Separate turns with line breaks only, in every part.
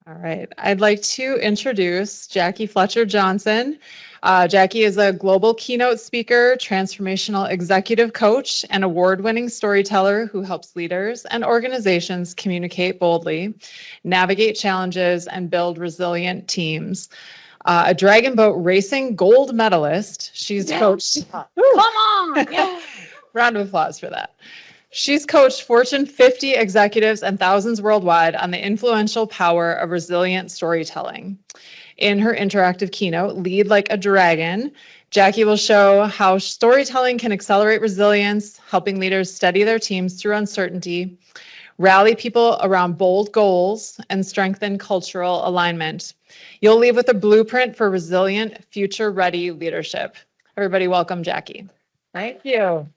All right, I'd like to introduce Jackie Fletcher Johnson. Jackie is a global keynote speaker, transformational executive coach, and award-winning storyteller who helps leaders and organizations communicate boldly, navigate challenges, and build resilient teams. A dragon boat racing gold medalist, she's coached.
Come on! Yeah.
Round of applause for that. She's coached Fortune 50 executives and thousands worldwide on the influential power of resilient storytelling. In her interactive keynote, Lead Like a Dragon, Jackie will show how storytelling can accelerate resilience, helping leaders steady their teams through uncertainty, rally people around bold goals, and strengthen cultural alignment. You'll leave with a blueprint for resilient, future-ready leadership. Everybody, welcome Jackie.
Thank you.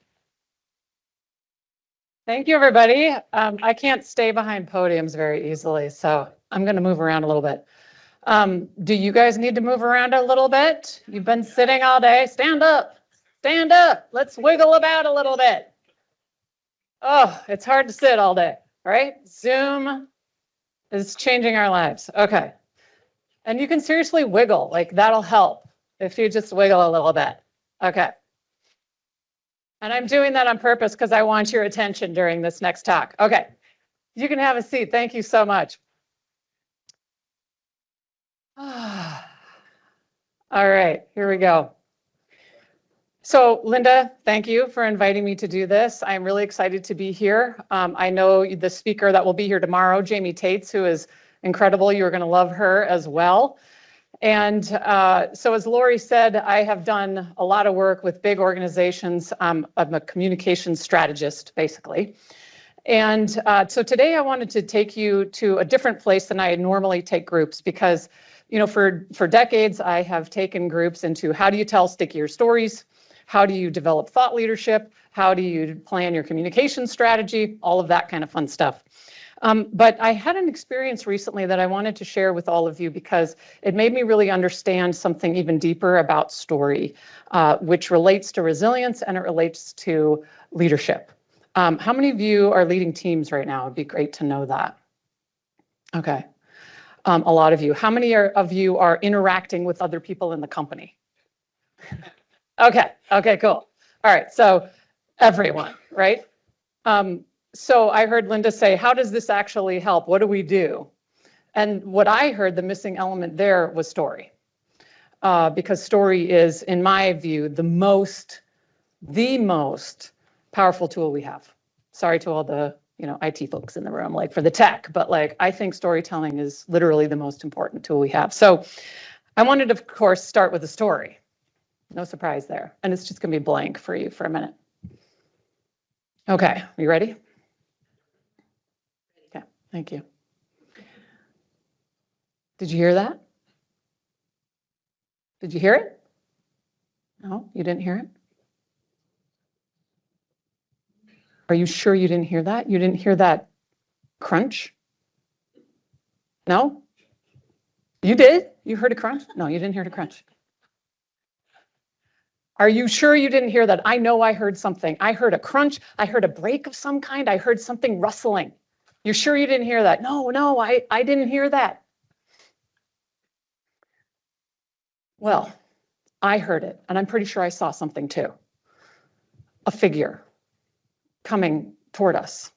Thank you, everybody. I can't stay behind podiums very easily, so I'm going to move around a little bit. Do you guys need to move around a little bit? You've been sitting all day. Stand up. Stand up. Let's wiggle about a little bit. Oh, it's hard to sit all day, right? Zoom is changing our lives. Okay. And you can seriously wiggle. Like, that'll help if you just wiggle a little bit. Okay. And I'm doing that on purpose because I want your attention during this next talk. Okay, you can have a seat. Thank you so much. All right, here we go. So Linda, thank you for inviting me to do this. I'm really excited to be here. I know the speaker that will be here tomorrow, Jamie Tates, who is incredible. You're going to love her as well. And so as Lori said, I have done a lot of work with big organizations. I'm a communications strategist, basically. And so today I wanted to take you to a different place than I normally take groups because, you know, for decades, I have taken groups into how do you tell stickier stories? How do you develop thought leadership? How do you plan your communication strategy? All of that kind of fun stuff. But I had an experience recently that I wanted to share with all of you because it made me really understand something even deeper about story, which relates to resilience and it relates to leadership. How many of you are leading teams right now? It'd be great to know that. Okay. A lot of you. How many of you are interacting with other people in the company? Okay. Okay, cool. All right. So everyone, right? So I heard Linda say, how does this actually help? What do we do? And what I heard, the missing element there was story. Because story is, in my view, the most powerful tool we have. Sorry to all the IT folks in the room, like for the tech, but like I think storytelling is literally the most important tool we have. So I wanted to, of course, start with a story. No surprise there. And it's just going to be blank for you for a minute. Okay, are you ready? Okay, thank you. Did you hear that? Did you hear it? No, you didn't hear it? Are you sure you didn't hear that? You didn't hear that crunch? No? You did? You heard a crunch? No, you didn't hear the crunch. Are you sure you didn't hear that? I know I heard something. I heard a crunch. I heard a break of some kind. I heard something rustling. You're sure you didn't hear that? No, I didn't hear that. Well, I heard it, and I'm pretty sure I saw something too. A figure coming toward us.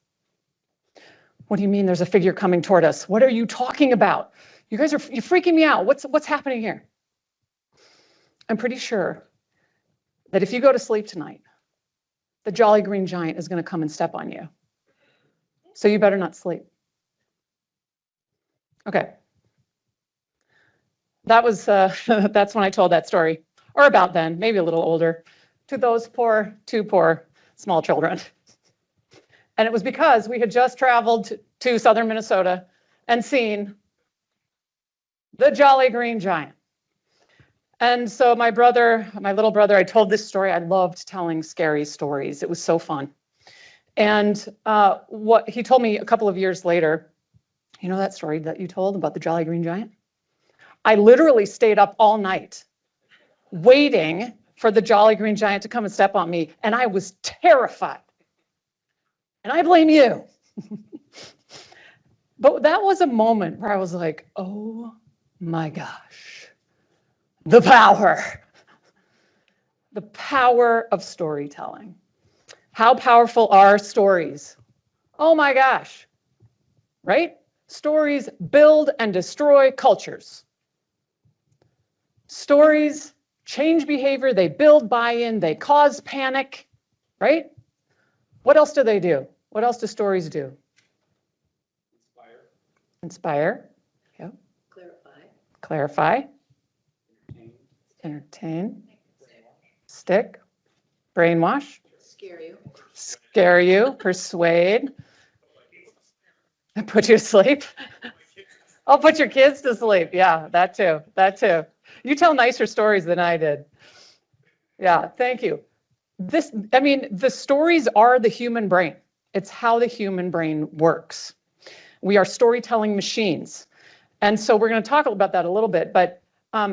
What do you mean there's a figure coming toward us? What are you talking about? You guys you're freaking me out. What's happening here? I'm pretty sure that if you go to sleep tonight, the Jolly Green Giant is going to come and step on you. So you better not sleep. Okay. That was, that's when I told that story, or about then, maybe a little older, to those two poor small children. And it was because we had just traveled to southern Minnesota and seen the Jolly Green Giant. And so my little brother, I told this story. I loved telling scary stories. It was so fun. And what he told me a couple of years later, you know that story that you told about the Jolly Green Giant? I literally stayed up all night waiting for the Jolly Green Giant to come and step on me. And I was terrified. And I blame you. But that was a moment where I was like, oh my gosh, the power of storytelling. How powerful are stories? Oh my gosh, right? Stories build and destroy cultures. Stories change behavior, they build buy-in, they cause panic, right? What else do they do? What else do stories do? Inspire. Yeah. Clarify. Entertain. Stick. Brainwash. Scare you. Persuade. Put you to sleep. I'll put your kids to sleep. Yeah, that too. That too. You tell nicer stories than I did. Yeah, thank you. The stories are the human brain. It's how the human brain works. We are storytelling machines. And so we're going to talk about that a little bit. But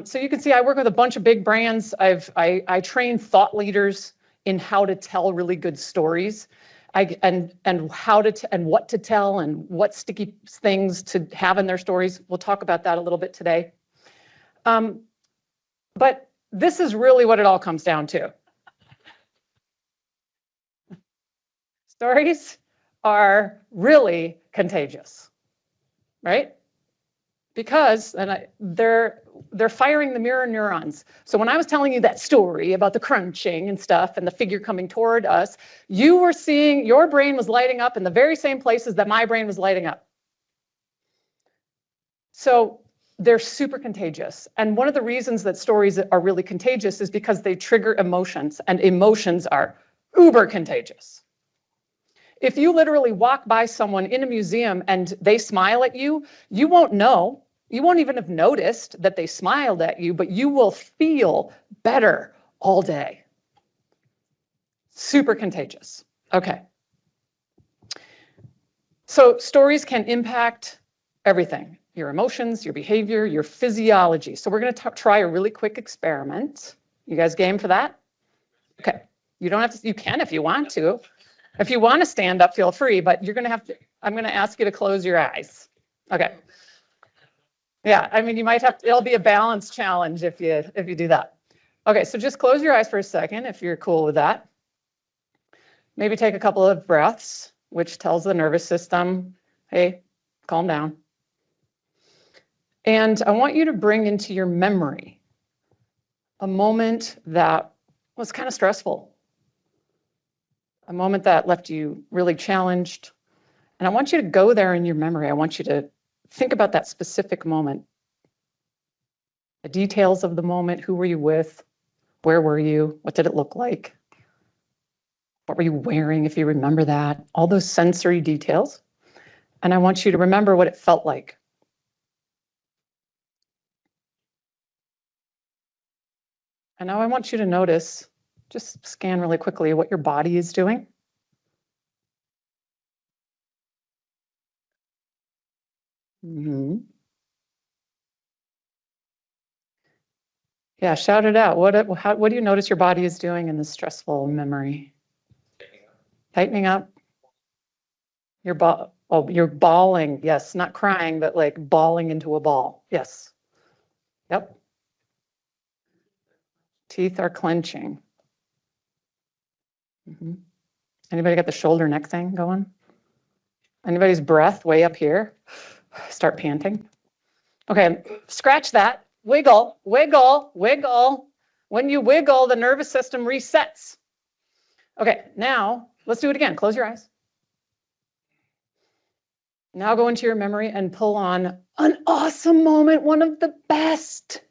so you can see I work with a bunch of big brands. I train thought leaders in how to tell really good stories. And what to tell and what sticky things to have in their stories. We'll talk about that a little bit today. But this is really what it all comes down to. Stories are really contagious, right? Because they're firing the mirror neurons. So when I was telling you that story about the crunching and stuff and the figure coming toward us, you were seeing your brain was lighting up in the very same places that my brain was lighting up. So they're super contagious. And one of the reasons that stories are really contagious is because they trigger emotions, and emotions are uber contagious. If you literally walk by someone in a museum and they smile at you, you won't know. You won't even have noticed that they smiled at you, but you will feel better all day. Super contagious. Okay. So stories can impact everything. Your emotions, your behavior, your physiology. So we're going to try a really quick experiment. You guys game for that? Okay. You don't have to, you can if you want to. If you want to stand up, feel free, but you're going to have to, I'm going to ask you to close your eyes. Okay. Yeah, I mean, you might have to, it'll be a balance challenge if you do that. Okay, so just close your eyes for a second if you're cool with that. Maybe take a couple of breaths, which tells the nervous system, hey, calm down. And I want you to bring into your memory a moment that was kind of stressful, a moment that left you really challenged. And I want you to go there in your memory. I want you to think about that specific moment, the details of the moment. Who were you with? Where were you? What did it look like? What were you wearing, if you remember that? All those sensory details. And I want you to remember what it felt like. And now I want you to notice, just scan really quickly what your body is doing. Mm-hmm. Yeah, shout it out. What do you notice your body is doing in this stressful memory? Tightening up. You're bawling. Yes, not crying, but like bawling into a ball. Yes. Yep. Teeth are clenching. Mm-hmm. Anybody got the shoulder neck thing going? Anybody's breath way up here? Start panting. Okay, scratch that. Wiggle, wiggle, wiggle. When you wiggle, the nervous system resets. Okay, now let's do it again. Close your eyes. Now go into your memory and pull on an awesome moment, one of the best.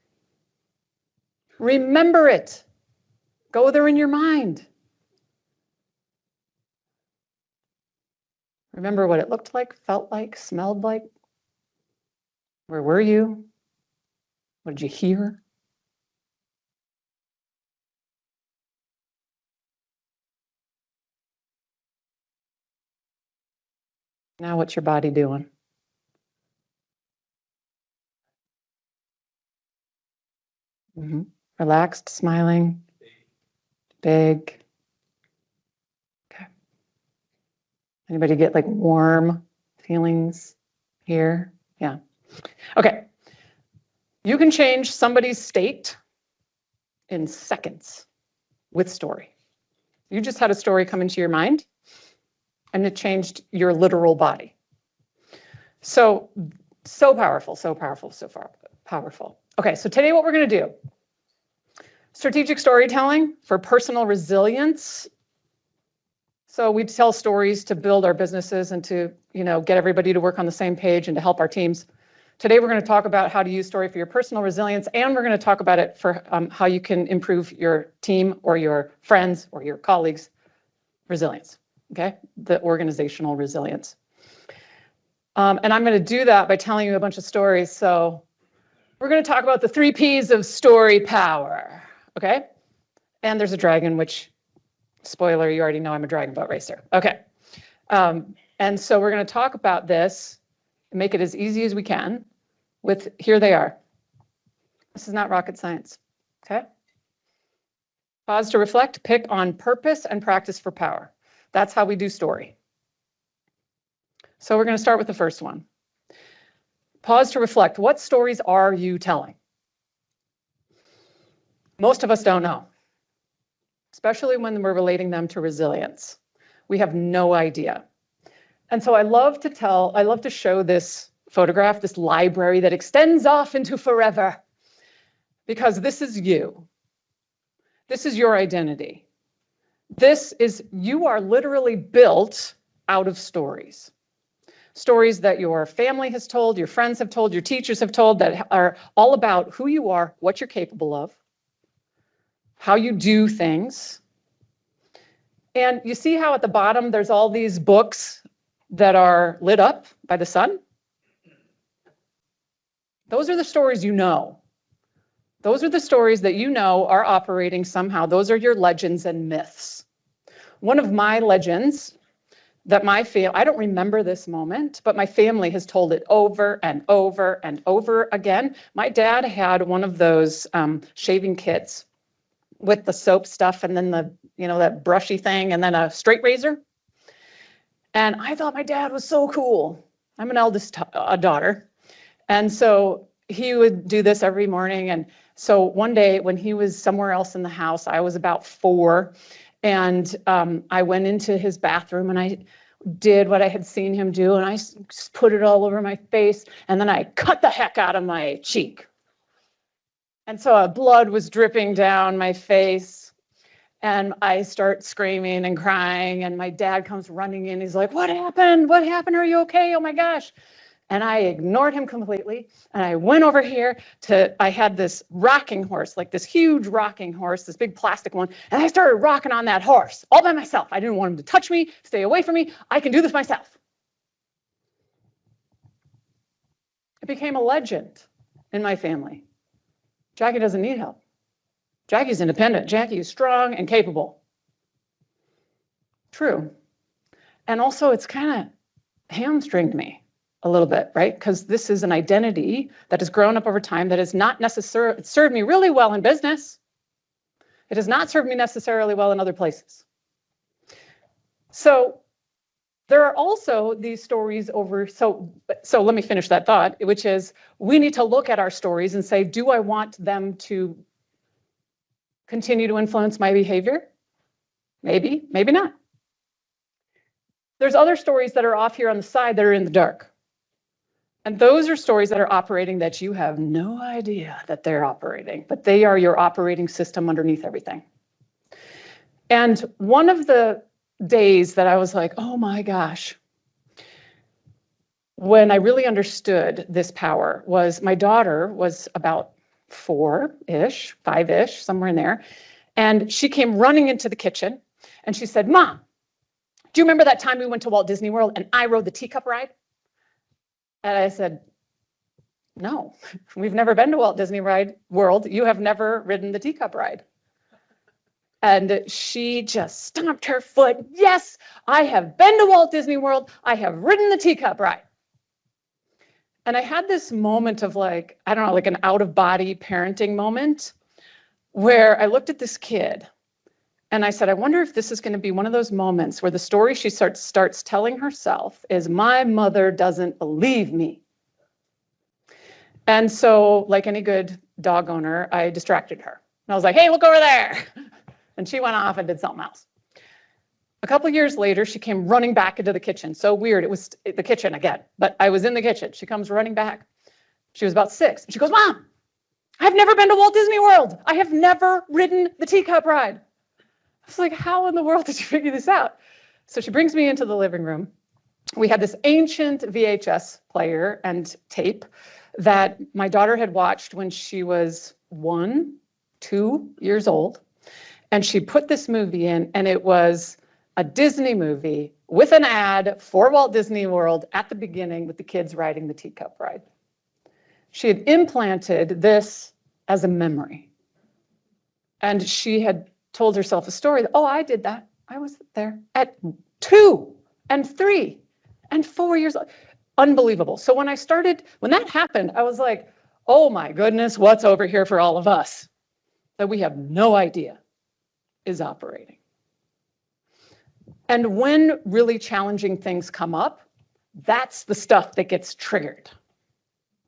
Remember it. Go there in your mind. Remember what it looked like, felt like, smelled like. Where were you? What did you hear? Now what's your body doing? Mm-hmm. Relaxed, smiling, big. Okay. Anybody get like warm feelings, here. Yeah. Okay. You can change somebody's state in seconds with story. You just had a story come into your mind and it changed your literal body. So powerful, so powerful, so powerful. Okay, so today what we're going to do, strategic storytelling for personal resilience. So we tell stories to build our businesses and to, get everybody to work on the same page and to help our teams. Today, we're going to talk about how to use story for your personal resilience, and we're going to talk about it for how you can improve your team or your friends or your colleagues' resilience, okay? The organizational resilience. And I'm going to do that by telling you a bunch of stories. So we're going to talk about the 3 Ps of story power, okay? And there's a dragon, which, spoiler, you already know I'm a dragon boat racer. Okay. And so we're going to talk about this and make it as easy as we can with, here they are. This is not rocket science, okay? Pause to reflect, pick on purpose, and practice for power. That's how we do story. So we're going to start with the first one. Pause to reflect. What stories are you telling? Most of us don't know, especially when we're relating them to resilience. We have no idea. And so I love to show this photograph, this library that extends off into forever, because this is you. This is your identity. You are literally built out of stories. Stories that your family has told, your friends have told, your teachers have told, that are all about who you are, what you're capable of, how you do things. And you see how at the bottom there's all these books that are lit up by the sun? Those are the stories you know. Those are the stories that you know are operating somehow. Those are your legends and myths. One of my legends that I don't remember this moment, but my family has told it over and over and over again. My dad had one of those shaving kits with the soap stuff and then that brushy thing and then a straight razor. And I thought my dad was so cool. I'm an eldest daughter. And so he would do this every morning. And so one day when he was somewhere else in the house, I was about 4, and I went into his bathroom and I did what I had seen him do, and I just put it all over my face, and then I cut the heck out of my cheek. And so blood was dripping down my face, and I start screaming and crying, and my dad comes running in. He's like, "What happened? What happened? Are you okay? Oh my gosh." And I ignored him completely. And I went over here I had this rocking horse, like this huge rocking horse, this big plastic one. And I started rocking on that horse all by myself. I didn't want him to touch me, stay away from me. I can do this myself. It became a legend in my family. Jackie doesn't need help. Jackie's independent. Jackie is strong and capable. True. And also it's kind of hamstringed me a little bit, right? Because this is an identity that has grown up over time that has not necessarily served me really well in business. It has not served me necessarily well in other places. So there are also these stories so let me finish that thought, which is we need to look at our stories and say, do I want them to continue to influence my behavior? Maybe, maybe not. There's other stories that are off here on the side that are in the dark. And those are stories that are operating that you have no idea that they're operating, but they are your operating system underneath everything. And one of the days that I was like, oh my gosh, when I really understood this power was my daughter was about 4-ish, 5-ish, somewhere in there. And she came running into the kitchen and she said, "Mom, do you remember that time we went to Walt Disney World and I rode the teacup ride?" And I said, "No, we've never been to Walt Disney World. You have never ridden the teacup ride." And she just stomped her foot. "Yes, I have been to Walt Disney World. I have ridden the teacup ride." And I had this moment of like an out of body parenting moment where I looked at this kid And I said, I wonder if this is going to be one of those moments where the story she starts telling herself is, my mother doesn't believe me. And so, like any good dog owner, I distracted her. And I was like, hey, look over there. And she went off and did something else. A couple of years later, she came running back into the kitchen. So weird. It was the kitchen again, but I was in the kitchen. She comes running back. She was about 6. She goes, Mom, I've never been to Walt Disney World. I have never ridden the teacup ride. I was like, how in the world did you figure this out? So she brings me into the living room. We had this ancient VHS player and tape that my daughter had watched when she was 1, 2 years old. And she put this movie in, and it was a Disney movie with an ad for Walt Disney World at the beginning with the kids riding the teacup ride. She had implanted this as a memory. And she had told herself a story that, oh, I did that. I was there at 2 and 3 and 4 years old. Unbelievable. So when that happened, I was like, oh my goodness, what's over here for all of us that we have no idea is operating? And when really challenging things come up, that's the stuff that gets triggered.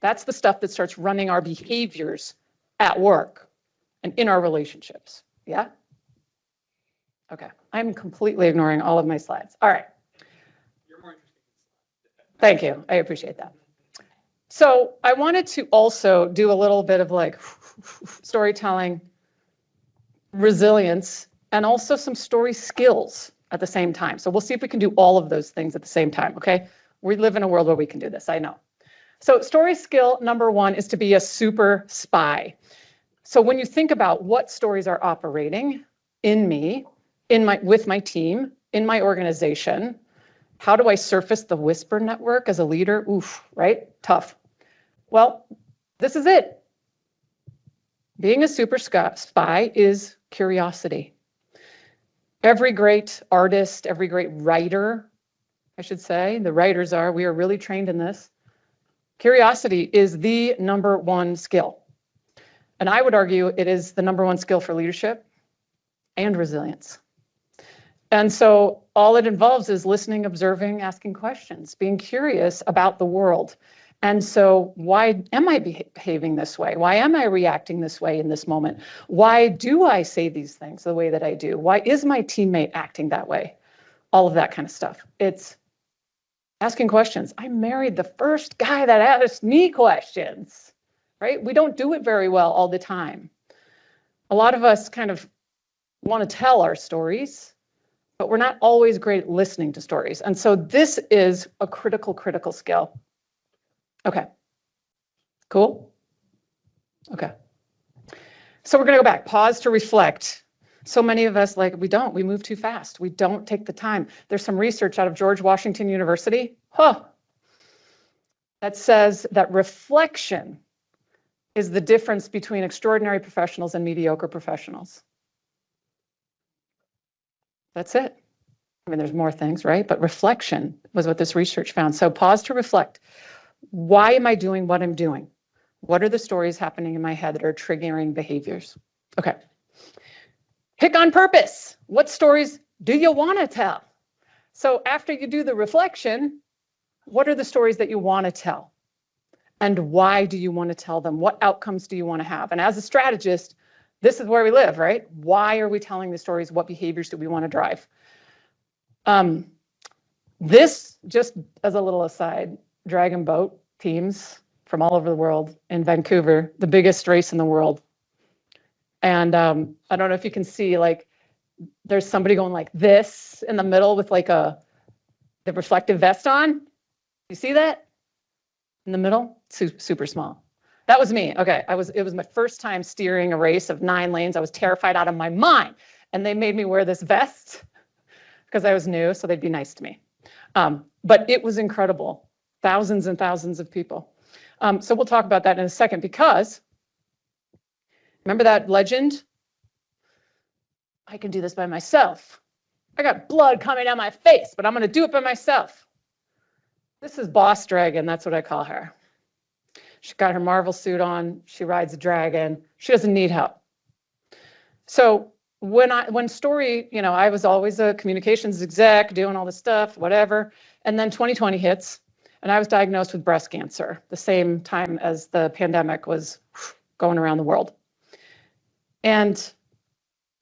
That's the stuff that starts running our behaviors at work and in our relationships. Yeah? Okay. I'm completely ignoring all of my slides. All right.
You're more interesting.
Thank you. I appreciate that. So I wanted to also do a little bit of like storytelling, resilience, and also some story skills at the same time. So we'll see if we can do all of those things at the same time, okay? We live in a world where we can do this, I know. So story skill number 1 is to be a super spy. So when you think about what stories are operating in me, with my team, in my organization, how do I surface the whisper network as a leader? Oof, right? Tough. Well, this is it. Being a super spy is curiosity. Every great artist, every great writer, I should say, we are really trained in this. Curiosity is the number 1 skill. And I would argue it is the number 1 skill for leadership and resilience. And so all it involves is listening, observing, asking questions, being curious about the world. And so why am I behaving this way? Why am I reacting this way in this moment? Why do I say these things the way that I do? Why is my teammate acting that way? All of that kind of stuff. It's asking questions. I married the first guy that asked me questions, right? We don't do it very well all the time. A lot of us kind of want to tell our stories, but we're not always great at listening to stories. And so this is a critical skill. Okay, cool? Okay. So we're going to go back, pause to reflect. So many of us, we move too fast. We don't take the time. There's some research out of George Washington University that says that reflection is the difference between extraordinary professionals and mediocre professionals. That's it. I mean, there's more things, right? But reflection was what this research found. So pause to reflect. Why am I doing what I'm doing? What are the stories happening in my head that are triggering behaviors? Okay. Pick on purpose. What stories do you want to tell? So after you do the reflection, what are the stories that you want to tell? And why do you want to tell them? What outcomes do you want to have? And as a strategist, this is where we live, right? Why are we telling the stories? What behaviors do we want to drive? This, just as a little aside, Dragon Boat teams from all over the world in Vancouver, the biggest race in the world. And I don't know if you can see, there's somebody going like this in the middle with the reflective vest on. You see that? In the middle? Super small. That was me. Okay, it was my first time steering a race of 9 lanes. I was terrified out of my mind. And they made me wear this vest because I was new, so they'd be nice to me. But it was incredible. Thousands and thousands of people. So we'll talk about that in a second, because remember that legend? I can do this by myself. I got blood coming down my face, but I'm going to do it by myself. This is Boss Dragon. That's what I call her. She's got her Marvel suit on. She rides a dragon. She doesn't need help. So when story, I was always a communications exec doing all this stuff, whatever. And then 2020 hits and I was diagnosed with breast cancer the same time as the pandemic was going around the world. And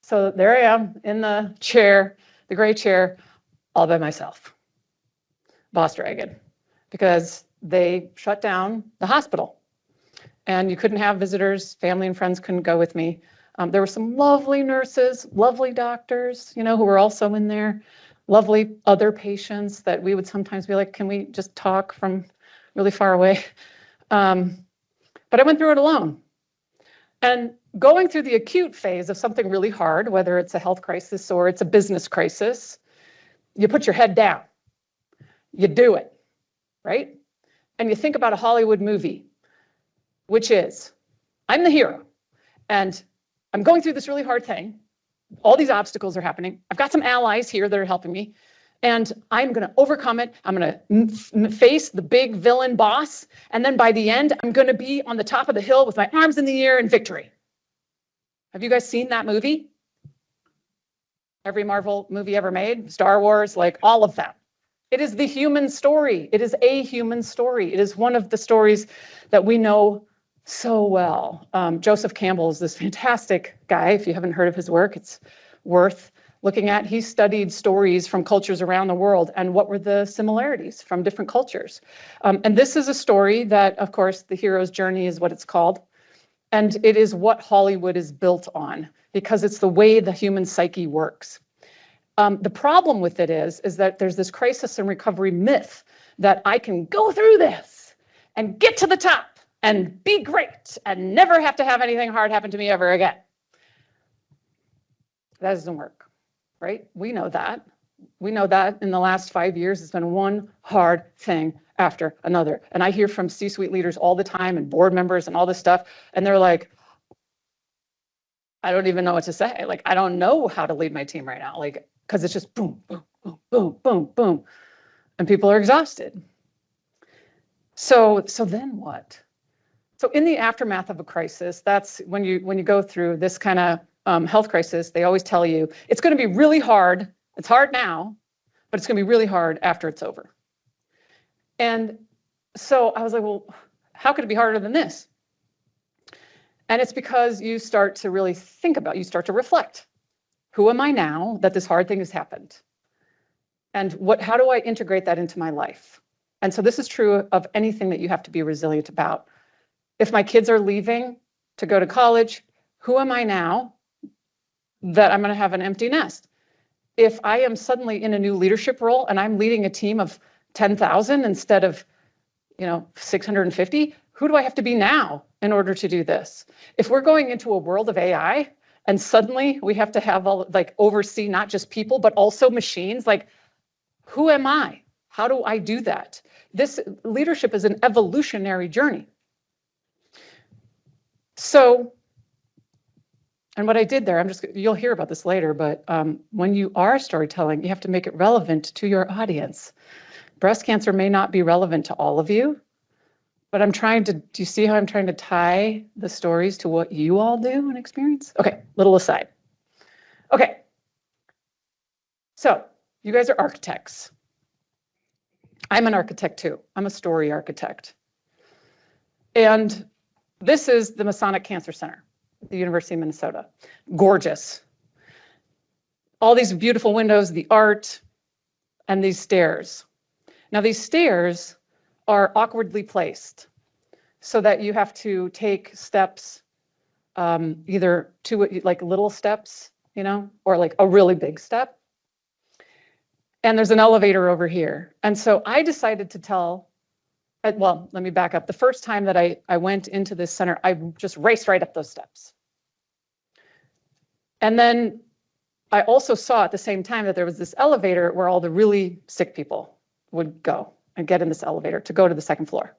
so there I am in the chair, the gray chair, all by myself, boss dragon, because they shut down the hospital and you couldn't have visitors, family and friends couldn't go with me. There were some lovely nurses, lovely doctors, who were also in there, lovely other patients that we would sometimes be like, can we just talk from really far away? But I went through it alone. And going through the acute phase of something really hard, whether it's a health crisis or it's a business crisis, you put your head down, you do it, right? And you think about a Hollywood movie, which is, I'm the hero, and I'm going through this really hard thing. All these obstacles are happening. I've got some allies here that are helping me, and I'm going to overcome it. I'm going to face the big villain boss, and then by the end, I'm going to be on the top of the hill with my arms in the air in victory. Have you guys seen that movie? Every Marvel movie ever made, Star Wars, like all of them. It is the human story. It is a human story. It is one of the stories that we know so well. Joseph Campbell is this fantastic guy. If you haven't heard of his work, it's worth looking at. He studied stories from cultures around the world and what were the similarities from different cultures. And this is a story that, of course, the hero's journey is what it's called. And it is what Hollywood is built on because it's the way the human psyche works. The problem with it is that there's this crisis and recovery myth that I can go through this and get to the top and be great and never have to have anything hard happen to me ever again. That doesn't work, right? We know that. We know that in the last 5 years, it's been one hard thing after another. And I hear from C-suite leaders all the time and board members and all this stuff. And they're like, I don't even know what to say. Like, I don't know how to lead my team right now. Like, because it's just boom, boom, boom, boom, boom, boom. And people are exhausted. So then what? So in the aftermath of a crisis, that's when you go through this kind of health crisis, they always tell you it's going to be really hard. It's hard now, but it's going to be really hard after it's over. And so I was like, well, how could it be harder than this? And it's because you start to really think about, you start to reflect. Who am I now that this hard thing has happened? And how do I integrate that into my life? And so this is true of anything that you have to be resilient about. If my kids are leaving to go to college, who am I now that I'm going to have an empty nest? If I am suddenly in a new leadership role and I'm leading a team of 10,000 instead of, 650, who do I have to be now in order to do this? If we're going into a world of AI and suddenly we have to have oversee not just people, but also machines, who am I? How do I do that? This leadership is an evolutionary journey. So, and what I did there, you'll hear about this later, but when you are storytelling, you have to make it relevant to your audience. Breast cancer may not be relevant to all of you, but do you see how I'm trying to tie the stories to what you all do and experience? Okay, little aside. Okay, so you guys are architects. I'm an architect too. I'm a story architect. And this is the Masonic Cancer Center at the University of Minnesota. Gorgeous. All these beautiful windows, the art, and these stairs. Now these stairs are awkwardly placed so that you have to take steps, either little steps, or like a really big step. And there's an elevator over here. And so I decided to let me back up. The first time that I went into this center, I just raced right up those steps. And then I also saw at the same time that there was this elevator where all the really sick people would go and get in this elevator to go to the second floor.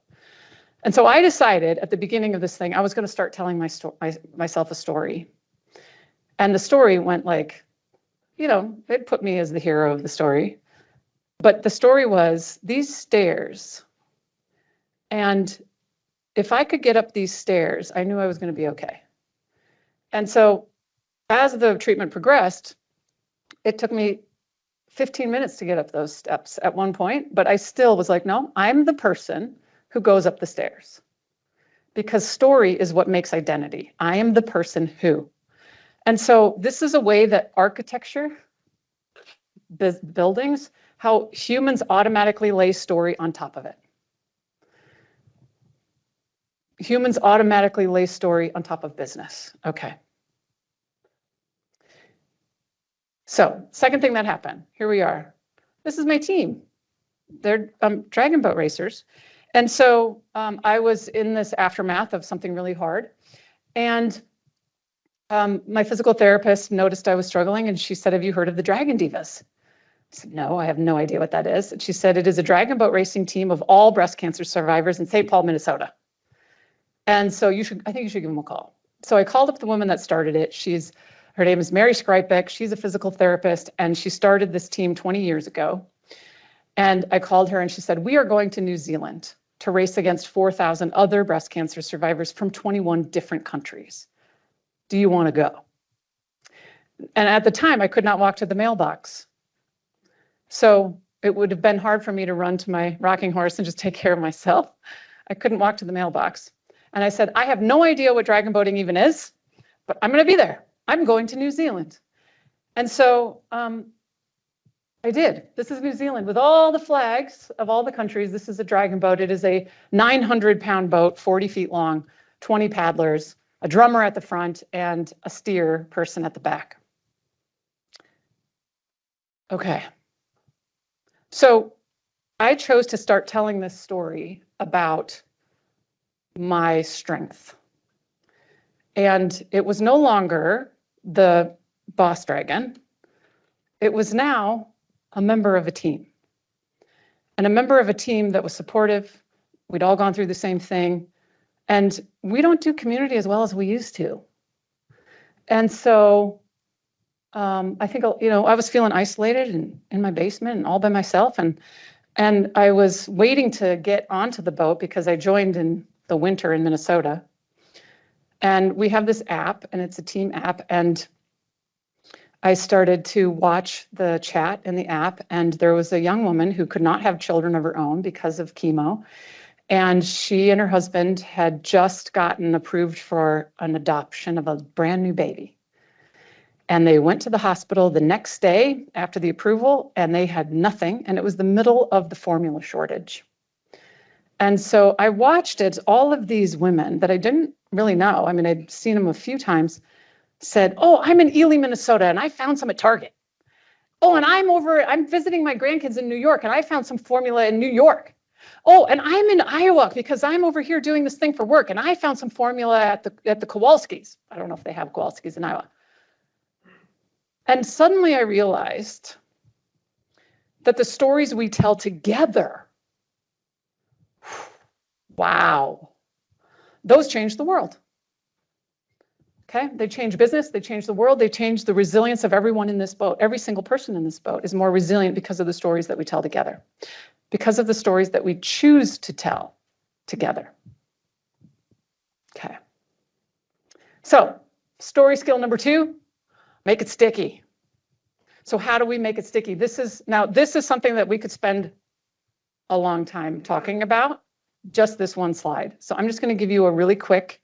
And so I decided at the beginning of this thing, I was going to start telling myself a story. And the story went it put me as the hero of the story. But the story was these stairs. And if I could get up these stairs, I knew I was going to be okay. And so as the treatment progressed, it took me 15 minutes to get up those steps at one point, but I still was like, no, I'm the person who goes up the stairs, because story is what makes identity. I am the person who. And so this is a way that architecture, buildings, how humans automatically lay story on top of it. Humans automatically lay story on top of business. Okay. So, second thing that happened, here we are. This is my team. They're dragon boat racers. And so I was in this aftermath of something really hard. And my physical therapist noticed I was struggling, and she said, have you heard of the Dragon Divas? I said, no, I have no idea what that is. And she said, it is a dragon boat racing team of all breast cancer survivors in St. Paul, Minnesota. And so I think you should give them a call. So I called up the woman that started it. Her name is Mary Skripek. She's a physical therapist, and she started this team 20 years ago. And I called her, and she said, we are going to New Zealand to race against 4,000 other breast cancer survivors from 21 different countries. Do you want to go? And at the time, I could not walk to the mailbox. So it would have been hard for me to run to my rocking horse and just take care of myself. I couldn't walk to the mailbox. And I said, I have no idea what dragon boating even is, but I'm going to be there. I'm going to New Zealand. And so I did. This is New Zealand with all the flags of all the countries. This is a dragon boat. It is a 900-pound boat, 40 feet long, 20 paddlers, a drummer at the front, and a steer person at the back. Okay. So I chose to start telling this story about my strength. And it was no longer the boss dragon. It was now a member of a team. And a member of a team that was supportive. We'd all gone through the same thing. And we don't do community as well as we used to. And so I think, I was feeling isolated and in my basement and all by myself. And I was waiting to get onto the boat because I joined in the winter in Minnesota. And we have this app, and it's a team app. And I started to watch the chat in the app, and there was a young woman who could not have children of her own because of chemo. And she and her husband had just gotten approved for an adoption of a brand new baby. And they went to the hospital the next day after the approval, and they had nothing. And it was the middle of the formula shortage. And so I watched it, all of these women that I didn't really know. I mean, I'd seen them a few times, said, oh, I'm in Ely, Minnesota, and I found some at Target. Oh, and I'm visiting my grandkids in New York, and I found some formula in New York. Oh, and I'm in Iowa because I'm over here doing this thing for work, and I found some formula at the Kowalskis. I don't know if they have Kowalskis in Iowa. And suddenly I realized that the stories we tell together, wow, those change the world. Okay, they change business, they change the world, they change the resilience of everyone in this boat. Every single person in this boat is more resilient because of the stories that we tell together, because of the stories that we choose to tell together. Okay. So, story skill number 2, make it sticky. So how do we make it sticky? This is something that we could spend a long time talking about, just this one slide. So I'm just going to give you a really quick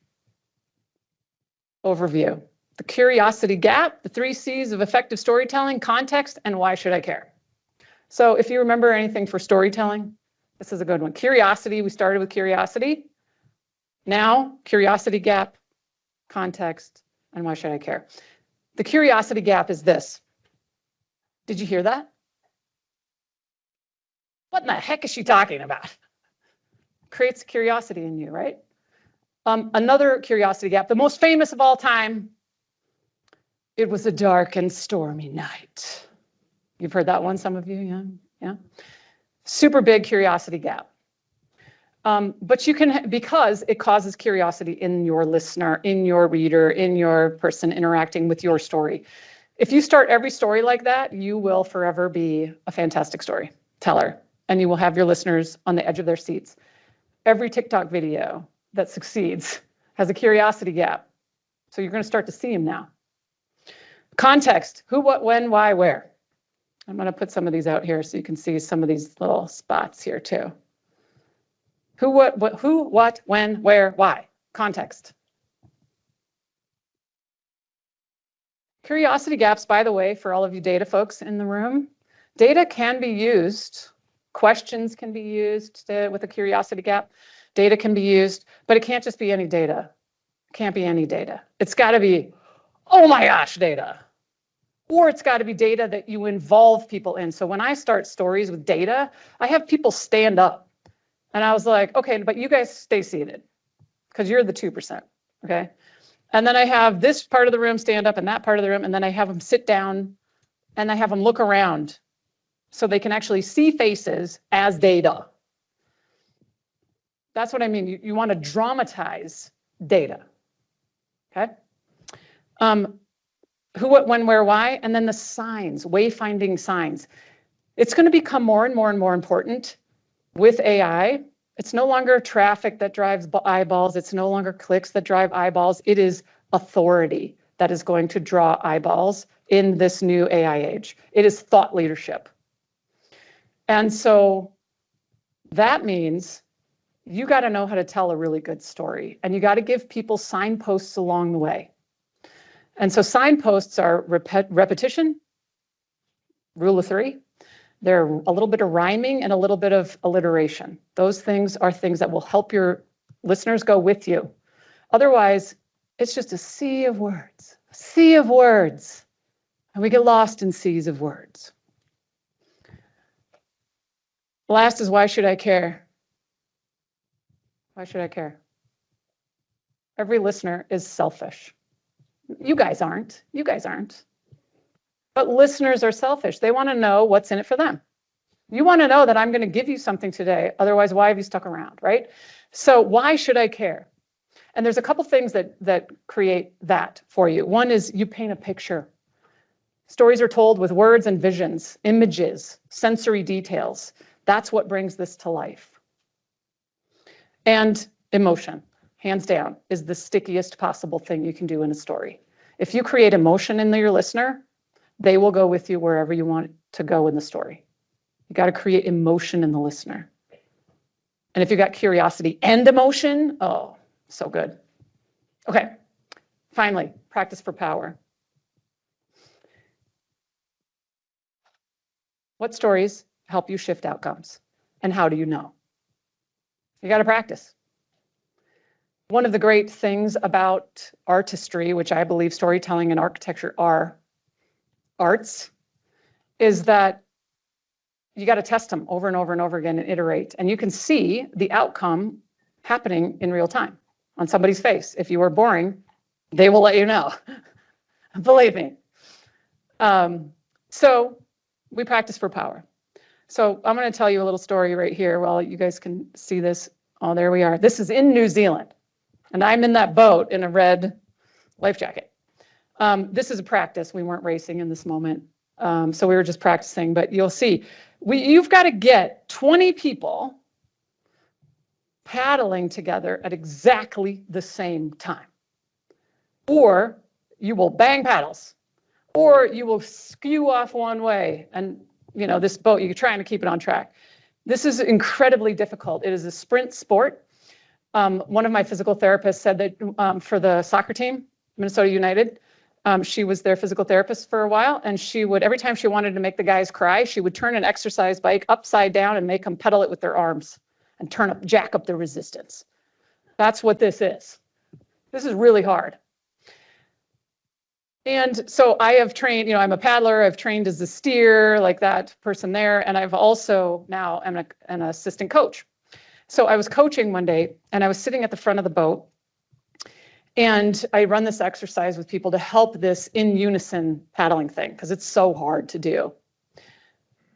overview. The curiosity gap, the 3 C's of effective storytelling, context, and why should I care? So if you remember anything for storytelling, this is a good one. Curiosity, we started with curiosity. Now, curiosity gap, context, and why should I care? The curiosity gap is this. Did you hear that? What in the heck is she talking about? Creates curiosity in you, right? Another curiosity gap, the most famous of all time. It was a dark and stormy night. You've heard that one, some of you, yeah. Super big curiosity gap. But you can, because it causes curiosity in your listener, in your reader, in your person interacting with your story. If you start every story like that, you will forever be a fantastic storyteller, and you will have your listeners on the edge of their seats. Every TikTok video that succeeds has a curiosity gap. So you're going to start to see them now. Context, who, what, when, why, where. I'm going to put some of these out here so you can see some of these little spots here too. Who, what, when, where, why. Context. Curiosity gaps, by the way, for all of you data folks in the room, data can be used, questions can be used with a curiosity gap, data can be used, but it can't just be any data. It can't be any data. It's got to be, oh my gosh, data. Or it's got to be data that you involve people in. So when I start stories with data, I have people stand up. And I was like, okay, but you guys stay seated because you're the 2%, okay? And then I have this part of the room stand up and that part of the room, and then I have them sit down and I have them look around so they can actually see faces as data. That's what I mean. You want to dramatize data, okay? Who, what, when, where, why, and then the signs, wayfinding signs. It's going to become more and more and more important with AI. It's no longer traffic that drives eyeballs. It's no longer clicks that drive eyeballs. It is authority that is going to draw eyeballs in this new AI age. It is thought leadership. And so that means you got to know how to tell a really good story, and you got to give people signposts along the way. And so signposts are repetition, rule of 3. They're a little bit of rhyming and a little bit of alliteration. Those things are things that will help your listeners go with you. Otherwise, it's just a sea of words, and we get lost in seas of words. Last is, why should I care? Why should I care? Every listener is selfish. You guys aren't. But listeners are selfish. They want to know what's in it for them. You want to know that I'm going to give you something today. Otherwise, why have you stuck around, right? So why should I care? And there's a couple things that create that for you. One is you paint a picture. Stories are told with words and visions, images, sensory details. That's what brings this to life. And emotion, hands down, is the stickiest possible thing you can do in a story. If you create emotion in your listener, they will go with you wherever you want to go in the story. You got to create emotion in the listener. And if you got curiosity and emotion, oh, so good. Okay, finally, practice for power. What stories help you shift outcomes? And how do you know? You got to practice. One of the great things about artistry, which I believe storytelling and architecture are arts, is that you got to test them over and over and over again and iterate. And you can see the outcome happening in real time on somebody's face. If you are boring, they will let you know. Believe me. So we practice for power. So I'm going to tell you a little story right here while you guys can see this. Oh, there we are. This is in New Zealand. And I'm in that boat in a red life jacket. This is a practice. We weren't racing in this moment. So we were just practicing. But you'll see, you've got to get 20 people paddling together at exactly the same time. Or you will bang paddles. Or you will skew off one way. And, you know, this boat, you're trying to keep it on track. This is incredibly difficult. It is a sprint sport. One of my physical therapists said that for the soccer team, Minnesota United, she was their physical therapist for a while, and she would, every time she wanted to make the guys cry, she would turn an exercise bike upside down and make them pedal it with their arms and jack up the resistance. That's what this is. This is really hard. And so I have trained, you know, I'm a paddler, I've trained as a steer, like that person there, and I've also now am an assistant coach. So I was coaching one day, and I was sitting at the front of the boat, and I run this exercise with people to help this in unison paddling thing, because it's so hard to do.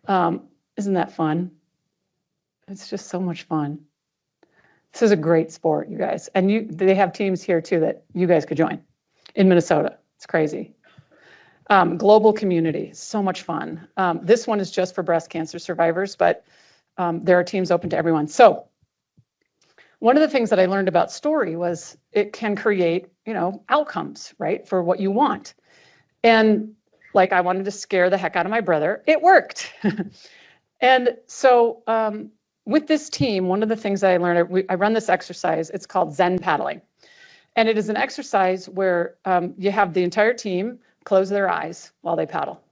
Isn't that fun? It's just so much fun. This is a great sport, you guys. And they have teams here too that you guys could join in Minnesota. It's crazy. Global community, so much fun. This one is just for breast cancer survivors, but there are teams open to everyone. So one of the things that I learned about story was it can create, you know, outcomes, right, for what you want. And like, I wanted to scare the heck out of my brother. It worked. And so with this team, one of the things that I learned, I run this exercise, it's called Zen paddling. And it is an exercise where you have the entire team close their eyes while they paddle.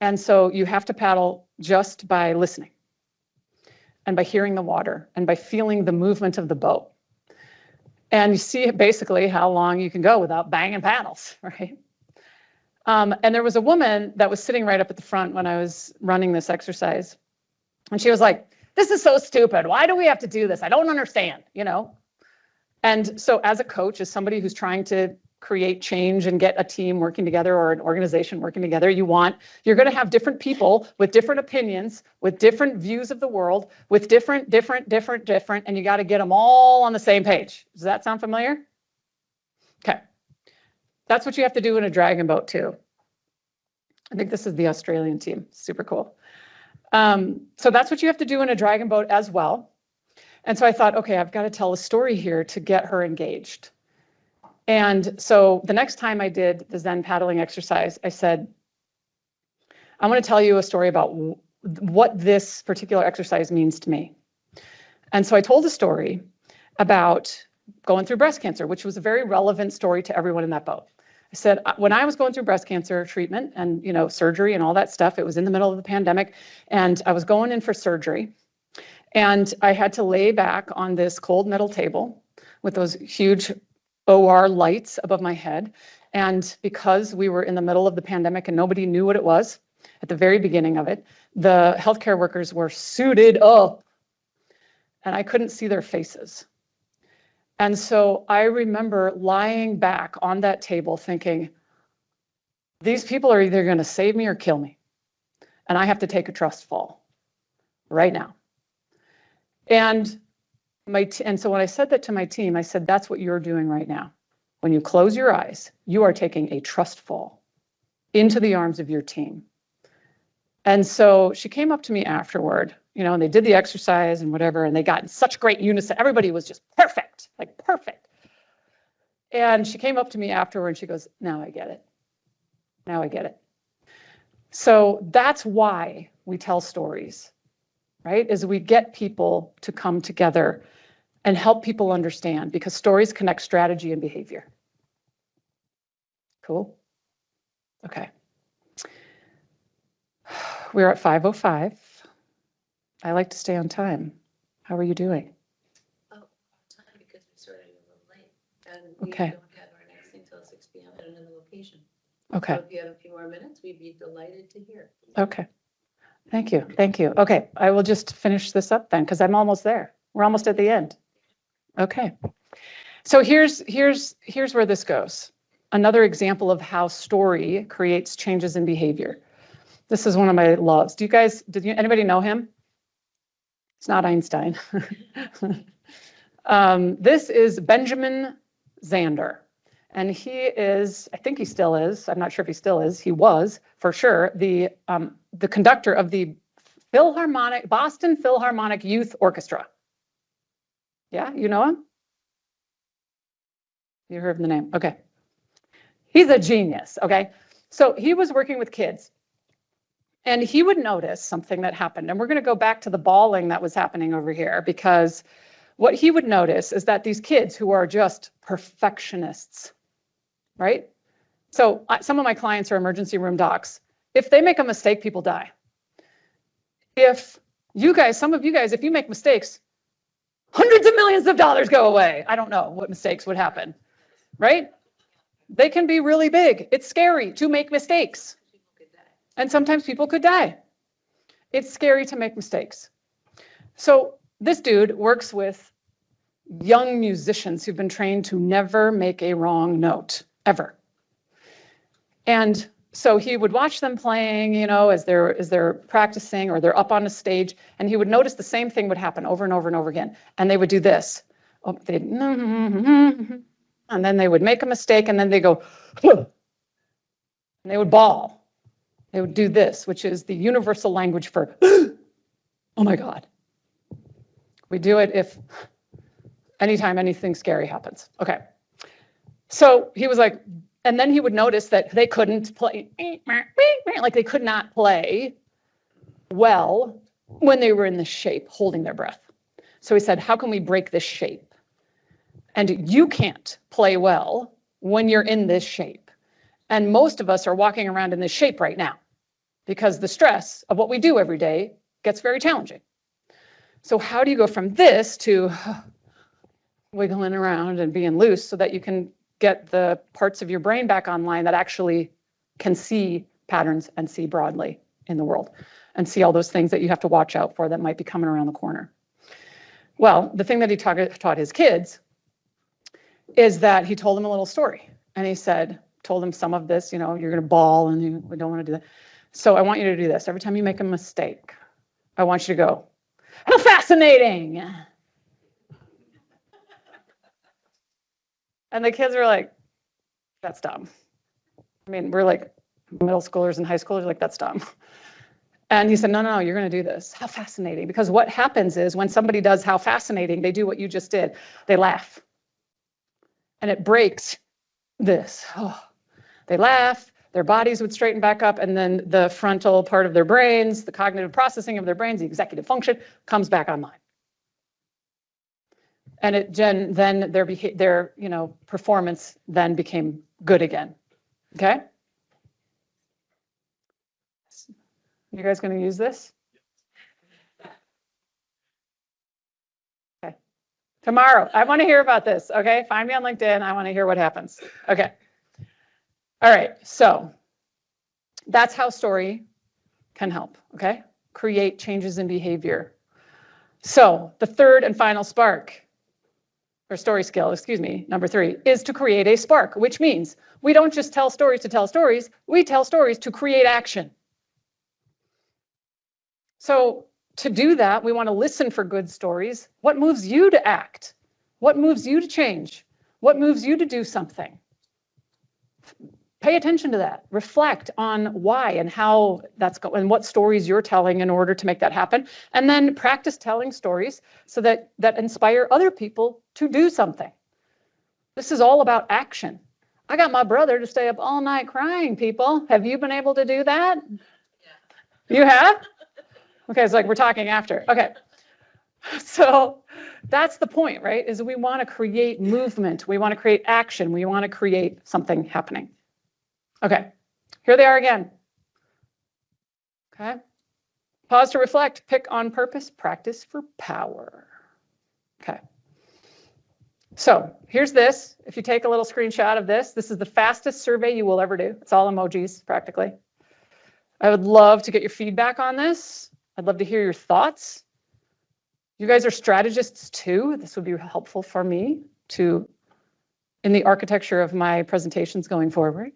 And so you have to paddle just by listening and by hearing the water and by feeling the movement of the boat. And you see basically how long you can go without banging paddles, right? And there was a woman that was sitting right up at the front when I was running this exercise. And she was like, this is so stupid. Why do we have to do this? I don't understand, you know? And so as a coach, as somebody who's trying to create change and get a team working together or an organization working together, you're going to have different people with different opinions, with different views of the world, with different, and you got to get them all on the same page. Does that sound familiar? Okay. That's what you have to do in a dragon boat too. I think this is the Australian team. Super cool. So that's what you have to do in a dragon boat as well. And so I thought, okay, I've got to tell a story here to get her engaged. And so the next time I did the Zen paddling exercise, I said, I want to tell you a story about what this particular exercise means to me. And so I told a story about going through breast cancer, which was a very relevant story to everyone in that boat. I said, when I was going through breast cancer treatment and, you know, surgery and all that stuff, it was in the middle of the pandemic, and I was going in for surgery. And I had to lay back on this cold metal table with those huge OR lights above my head. And because we were in the middle of the pandemic and nobody knew what it was at the very beginning of it, the healthcare workers were suited up and I couldn't see their faces. And so I remember lying back on that table thinking, these people are either going to save me or kill me. And I have to take a trust fall right now. And so when I said that to my team, I said, that's what you're doing right now. When you close your eyes, you are taking a trust fall into the arms of your team. And so she came up to me afterward, you know, and they did the exercise and whatever, and they got in such great unison. Everybody was just perfect, like perfect. And she came up to me afterward and she goes, now I get it. Now I get it. So that's why we tell stories, right? Is we get people to come together and help people understand, because stories connect strategy and behavior. Cool? Okay. We're at 5:05. I like to stay on time. How are you doing?
Oh, time, because we started a little late. And we
Okay.
don't have our next thing till 6 p.m. at another location.
Okay.
So if you have a few more minutes, we'd be delighted to hear.
Okay. Thank you. Thank you. Okay. I will just finish this up then, because I'm almost there. We're almost at the end. Okay. So here's where this goes. Another example of how story creates changes in behavior. This is one of my loves. Anybody know him? It's not Einstein. This is Benjamin Zander. And he is, I think he still is, I'm not sure if he still is, he was for sure, the conductor of the Boston Philharmonic Youth Orchestra. Yeah, you know him? You heard the name, okay. He's a genius, okay? So he was working with kids. And he would notice something that happened. And we're going to go back to the bawling that was happening over here, because what he would notice is that these kids who are just perfectionists, right? So some of my clients are emergency room docs. If they make a mistake, people die. If you guys, some of you guys, if you make mistakes, hundreds of millions of dollars go away. I don't know what mistakes would happen, right? They can be really big. It's scary to make mistakes. And sometimes people could die. It's scary to make mistakes. So this dude works with young musicians who've been trained to never make a wrong note, ever. And so he would watch them playing, you know, as they're practicing or they're up on a stage, and he would notice the same thing would happen over and over and over again. And they would do this. Oh, and then they would make a mistake, and then they go, and they would bawl. They would do this, which is the universal language for, oh my God. We do it if anytime anything scary happens. Okay. So he was like, And then he would notice that they couldn't play, like they could not play well when they were in this shape, holding their breath. So he said, how can we break this shape? And you can't play well when you're in this shape. And most of us are walking around in this shape right now because the stress of what we do every day gets very challenging. So how do you go from this to wiggling around and being loose so that you can get the parts of your brain back online that actually can see patterns and see broadly in the world and see all those things that you have to watch out for that might be coming around the corner? Well, the thing that he taught his kids is that he told them a little story. And he said, told them some of this, you're going to bawl and we don't want to do that. So I want you to do this. Every time you make a mistake, I want you to go, how fascinating. And the kids were like, that's dumb. I mean, we're like middle schoolers and high schoolers, like, that's dumb. And he said, no, you're going to do this. How fascinating. Because what happens is when somebody does how fascinating, they do what you just did. They laugh. And it breaks this. Oh, they laugh, their bodies would straighten back up, and then the frontal part of their brains, the cognitive processing of their brains, the executive function comes back online. And then their performance then became good again. Okay? You guys going to use this? Okay. Tomorrow. I want to hear about this. Okay? Find me on LinkedIn. I want to hear what happens. Okay. All right. So that's how story can help. Okay? Create changes in behavior. So the third and final spark, or story skill, number 3, is to create a spark, which means we don't just tell stories to tell stories. We tell stories to create action. So to do that, we want to listen for good stories. What moves you to act? What moves you to change? What moves you to do something? Pay attention to that. Reflect on why and how that's going and what stories you're telling in order to make that happen. And then practice telling stories so that inspire other people to do something. This is all about action. I got my brother to stay up all night crying, people. Have you been able to do that? Yeah. You have? Okay, it's like we're talking after. Okay. So that's the point, right? Is we want to create movement. We want to create action. We want to create something happening. Okay, here they are again. Okay. Pause to reflect, pick on purpose, practice for power. Okay. So here's this. If you take a little screenshot of this, this is the fastest survey you will ever do. It's all emojis, practically. I would love to get your feedback on this. I'd love to hear your thoughts. You guys are strategists too. This would be helpful for me in the architecture of my presentations going forward.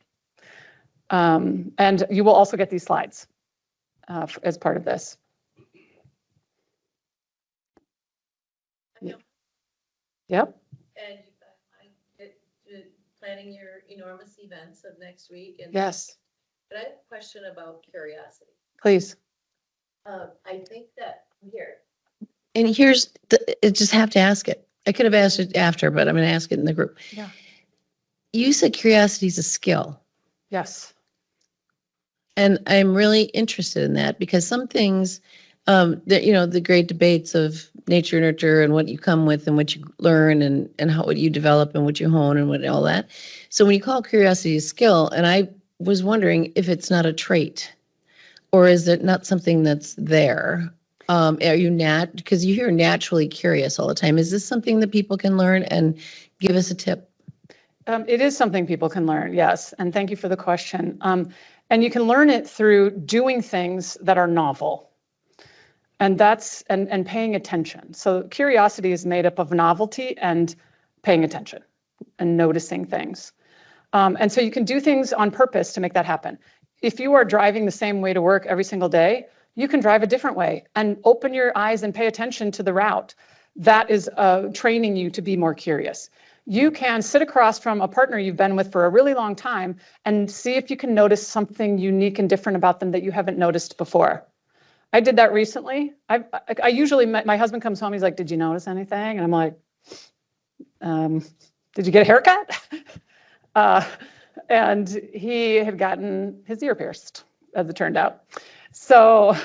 And you will also get these slides as part of this. Yep.
And planning your enormous events of next week. And
yes.
But I have a question about curiosity.
Please.
I think that here.
And I just have to ask it. I could have asked it after, but I'm going to ask it in the group.
Yeah. You
said curiosity is a skill.
Yes.
And I'm really interested in that because some things, the great debates of nature, nurture, and what you come with and what you learn and what you develop and what you hone and what all that. So when you call curiosity a skill, and I was wondering if it's not a trait, or is it not something that's there? Are you because you hear naturally curious all the time. Is this something that people can learn, and give us a tip?
It is something people can learn, yes. And thank you for the question. And you can learn it through doing things that are novel. And that's and paying attention. So curiosity is made up of novelty and paying attention and noticing things. And so you can do things on purpose to make that happen. If you are driving the same way to work every single day, you can drive a different way and open your eyes and pay attention to the route. That is training you to be more curious. You can sit across from a partner you've been with for a really long time and see if you can notice something unique and different about them that you haven't noticed before. I did that recently. I usually, my husband comes home, he's like, did you notice anything? And I'm like, did you get a haircut? And he had gotten his ear pierced, as it turned out. So,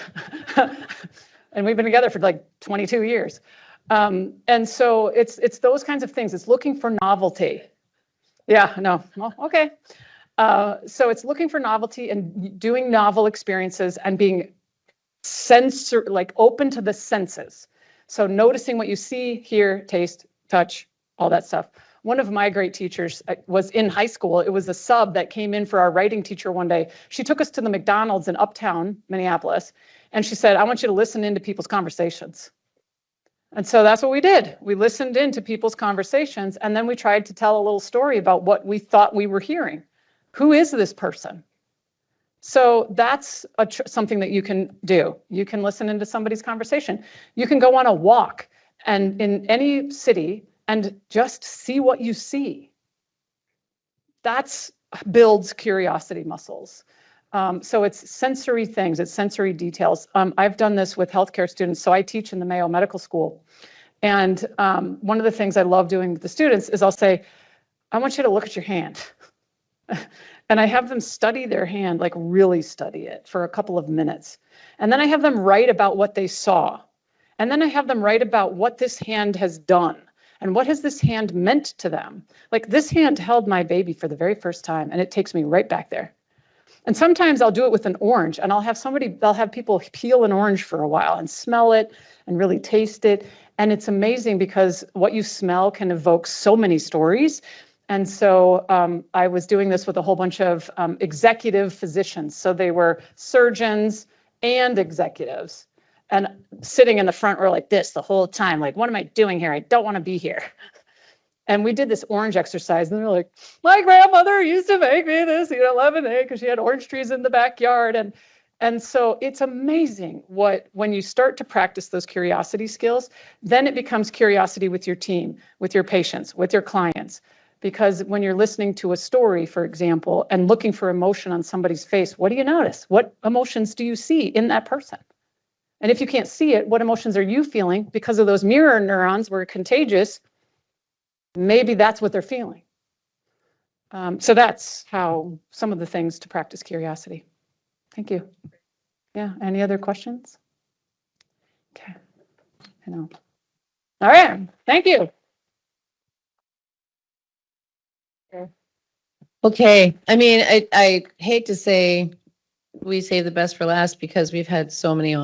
and we've been together for like 22 years. And so it's those kinds of things. It's looking for novelty. Yeah, no, well, okay. So it's looking for novelty and doing novel experiences and being open to the senses. So noticing what you see, hear, taste, touch, all that stuff. One of my great teachers was in high school. It was a sub that came in for our writing teacher one day. She took us to the McDonald's in Uptown, Minneapolis, and she said, I want you to listen into people's conversations. And so that's what we did. We listened into people's conversations, and then we tried to tell a little story about what we thought we were hearing. Who is this person? So that's something that you can do. You can listen into somebody's conversation. You can go on a walk and in any city and just see what you see. That's builds curiosity muscles. So it's sensory things, it's sensory details. I've done this with healthcare students. So I teach in the Mayo Medical School. And one of the things I love doing with the students is I'll say, I want you to look at your hand. And I have them study their hand, like really study it for a couple of minutes. And then I have them write about what they saw. And then I have them write about what this hand has done. And what has this hand meant to them? Like this hand held my baby for the very first time, and it takes me right back there. And sometimes I'll do it with an orange, and I'll have people peel an orange for a while and smell it and really taste it. And it's amazing because what you smell can evoke so many stories. And so I was doing this with a whole bunch of executive physicians. So they were surgeons and executives, and sitting in the front row like this the whole time, like, what am I doing here? I don't want to be here. And we did this orange exercise, and they're like, my grandmother used to make me this, lemonade, because she had orange trees in the backyard. And so it's amazing when you start to practice those curiosity skills, then it becomes curiosity with your team, with your patients, with your clients. Because when you're listening to a story, for example, and looking for emotion on somebody's face, what do you notice? What emotions do you see in that person? And if you can't see it, what emotions are you feeling? Because of those mirror neurons were contagious, maybe that's what they're feeling. So that's how some of the things to practice curiosity. Thank you. Yeah, any other questions? Okay, I know. All right, thank you.
Okay. I mean, I hate to say we save the best for last because we've had so many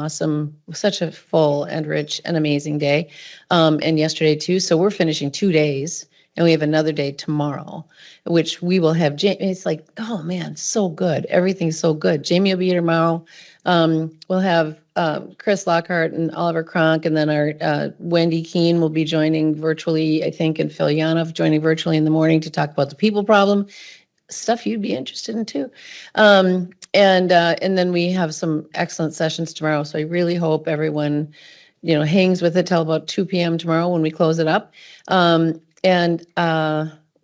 such a full and rich and amazing day. And yesterday too. So we're finishing 2 days and we have another day tomorrow, which we will have. It's like, oh man, so good. Everything's so good. Jamie will be here tomorrow. We'll have Chris Lockhart and Oliver Cronk, and then our Wendy Keene will be joining virtually, I think, and Phil Yanov joining virtually in the morning to talk about the people problem, stuff you'd be interested in too. And then we have some excellent sessions tomorrow. So I really hope everyone, hangs with it till about 2 p.m. tomorrow when we close it up.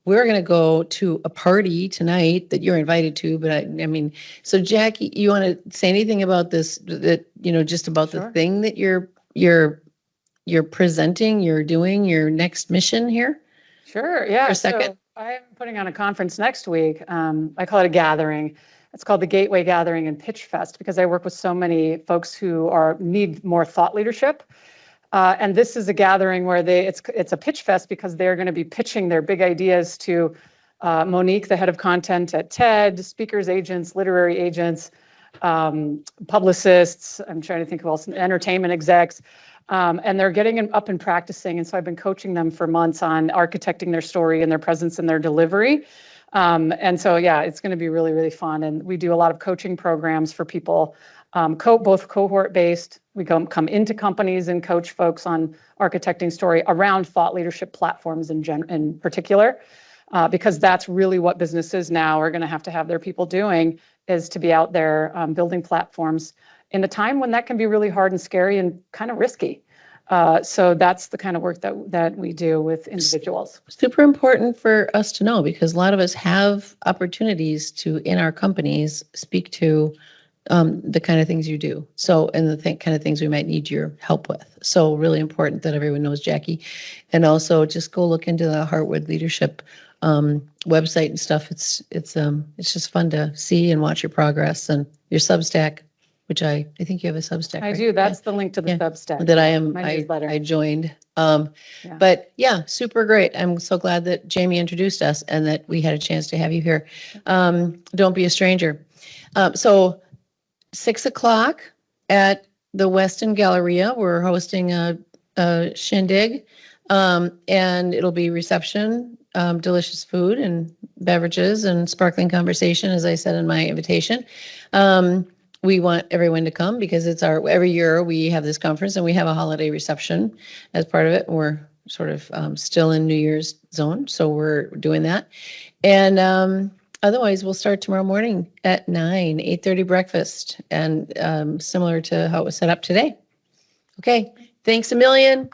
We're going to go to a party tonight that you're invited to, but I mean, so Jackie, you want to say anything about this, just about
Sure.
the thing that you're presenting, you're doing your next mission here?
Sure, yeah.
For a second.
So I'm putting on a conference next week. I call it a gathering. It's called the Gateway Gathering and Pitch Fest because I work with so many folks who need more thought leadership. And this is a gathering where it's a pitch fest because they're going to be pitching their big ideas to Monique, the head of content at TED, speakers agents, literary agents, publicists, I'm trying to think who else, entertainment execs. And they're getting up and practicing. And so I've been coaching them for months on architecting their story and their presence and their delivery. And so, yeah, it's going to be really, really fun. And we do a lot of coaching programs for people, both cohort-based. We come into companies and coach folks on architecting story around thought leadership platforms in particular, because that's really what businesses now are going to have their people doing, is to be out there building platforms in a time when that can be really hard and scary and kind of risky. So that's the kind of work that we do with individuals.
Super important for us to know because a lot of us have opportunities to, in our companies, speak to the kind of things you do. So, and the kind of things we might need your help with. So really important that everyone knows Jackie. And also just go look into the Heartwood Leadership website and stuff. It's just fun to see and watch your progress and your Substack, which I think you have a Substack.
I
right?
do. That's the link to the
Yeah.
Substack.
That
My newsletter.
I joined.
Yeah.
But yeah, super great. I'm so glad that Jamie introduced us and that we had a chance to have you here. Don't be a stranger. So 6:00 at the Weston Galleria, we're hosting a shindig, and it'll be reception, delicious food and beverages and sparkling conversation, as I said in my invitation. We want everyone to come because it's every year we have this conference and we have a holiday reception as part of it. We're sort of still in New Year's zone, so we're doing that. And otherwise, we'll start tomorrow morning at 9, 8:30 breakfast, and similar to how it was set up today. Okay, thanks a million.